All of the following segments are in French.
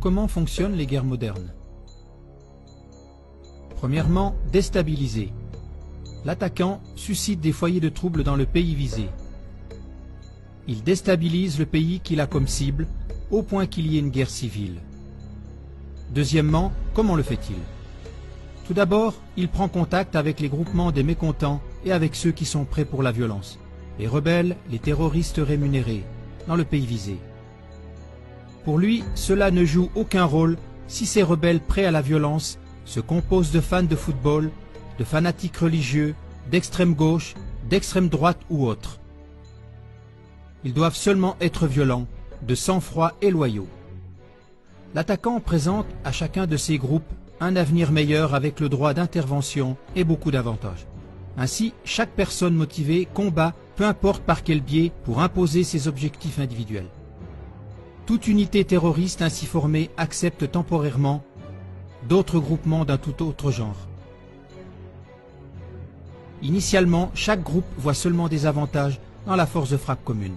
comment fonctionnent les guerres modernes. Premièrement, déstabiliser. L'attaquant suscite des foyers de troubles dans le pays visé. Il déstabilise le pays qu'il a comme cible, au point qu'il y ait une guerre civile. Deuxièmement, comment le fait-il? Tout d'abord, il prend contact avec les groupements des mécontents et avec ceux qui sont prêts pour la violence, les rebelles, les terroristes rémunérés, dans le pays visé. Pour lui, cela ne joue aucun rôle si ces rebelles prêts à la violence se composent de fans de football, de fanatiques religieux, d'extrême gauche, d'extrême droite ou autres. Ils doivent seulement être violents, de sang-froid et loyaux. L'attaquant présente à chacun de ces groupes un avenir meilleur avec le droit d'intervention et beaucoup d'avantages. Ainsi, chaque personne motivée combat, peu importe par quel biais, pour imposer ses objectifs individuels. Toute unité terroriste ainsi formée accepte temporairement d'autres groupements d'un tout autre genre. Initialement, chaque groupe voit seulement des avantages dans la force de frappe commune.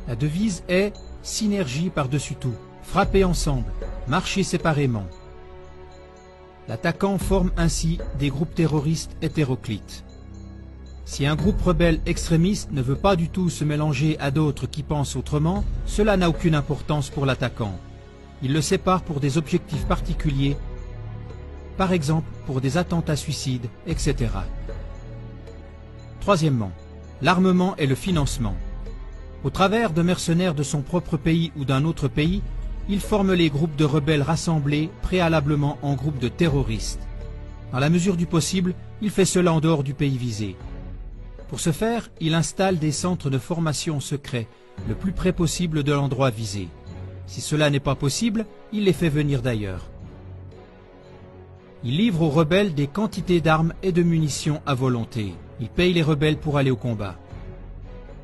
La devise est « synergie par-dessus tout », frapper ensemble, marcher séparément. L'attaquant forme ainsi des groupes terroristes hétéroclites. Si un groupe rebelle extrémiste ne veut pas du tout se mélanger à d'autres qui pensent autrement, cela n'a aucune importance pour l'attaquant. Il le sépare pour des objectifs particuliers, par exemple pour des attentats suicides, etc. Troisièmement, l'armement et le financement. Au travers de mercenaires de son propre pays ou d'un autre pays, il forme les groupes de rebelles rassemblés préalablement en groupes de terroristes. Dans la mesure du possible, il fait cela en dehors du pays visé. Pour ce faire, il installe des centres de formation secrets le plus près possible de l'endroit visé. Si cela n'est pas possible, il les fait venir d'ailleurs. Il livre aux rebelles des quantités d'armes et de munitions à volonté. Il paye les rebelles pour aller au combat.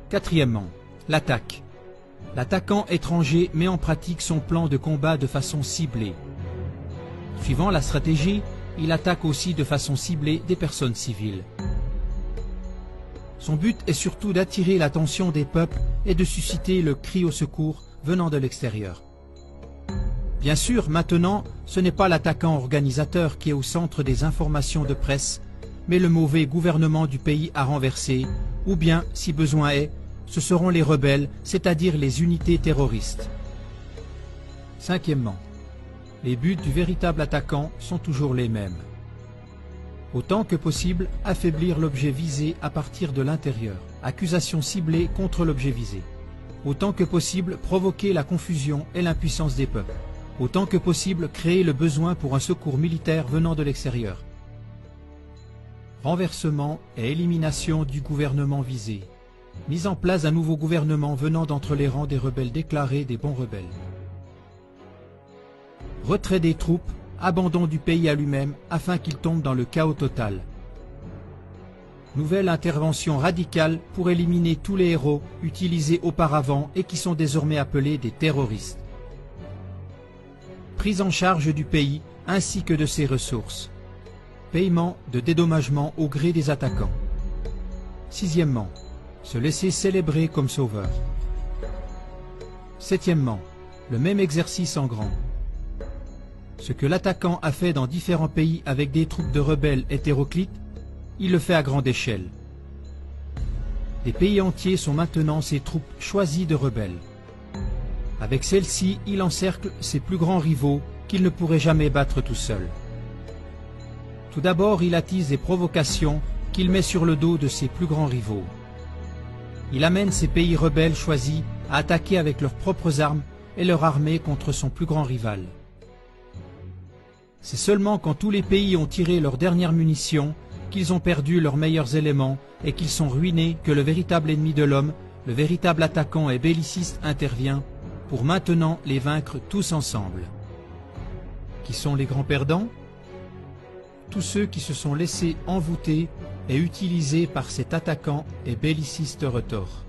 Quatrièmement, l'attaque. L'attaquant étranger met en pratique son plan de combat de façon ciblée. Suivant la stratégie, il attaque aussi de façon ciblée des personnes civiles. Son but est surtout d'attirer l'attention des peuples et de susciter le cri au secours venant de l'extérieur. Bien sûr, maintenant, ce n'est pas l'attaquant organisateur qui est au centre des informations de presse, mais le mauvais gouvernement du pays à renverser, ou bien, si besoin est, ce seront les rebelles, c'est-à-dire les unités terroristes. Cinquièmement, les buts du véritable attaquant sont toujours les mêmes. Autant que possible, affaiblir l'objet visé à partir de l'intérieur. Accusation ciblée contre l'objet visé. Autant que possible, provoquer la confusion et l'impuissance des peuples. Autant que possible, créer le besoin pour un secours militaire venant de l'extérieur. Renversement et élimination du gouvernement visé. Mise en place d'un nouveau gouvernement venant d'entre les rangs des rebelles déclarés des bons rebelles. Retrait des troupes, abandon du pays à lui-même afin qu'il tombe dans le chaos total. Nouvelle intervention radicale pour éliminer tous les héros utilisés auparavant et qui sont désormais appelés des terroristes. Prise en charge du pays ainsi que de ses ressources. Paiement de dédommagement au gré des attaquants. Sixièmement, se laisser célébrer comme sauveur. Septièmement, le même exercice en grand. Ce que l'attaquant a fait dans différents pays avec des troupes de rebelles hétéroclites, il le fait à grande échelle. Des pays entiers sont maintenant ses troupes choisies de rebelles. Avec celles-ci, il encercle ses plus grands rivaux qu'il ne pourrait jamais battre tout seul. Tout d'abord, il attise des provocations qu'il met sur le dos de ses plus grands rivaux. Il amène ces pays rebelles choisis à attaquer avec leurs propres armes et leur armée contre son plus grand rival. C'est seulement quand tous les pays ont tiré leurs dernières munitions, qu'ils ont perdu leurs meilleurs éléments et qu'ils sont ruinés que le véritable ennemi de l'homme, le véritable attaquant et belliciste intervient pour maintenant les vaincre tous ensemble. Qui sont les grands perdants? Tous ceux qui se sont laissés envoûter et utilisés par cet attaquant et belliciste retors.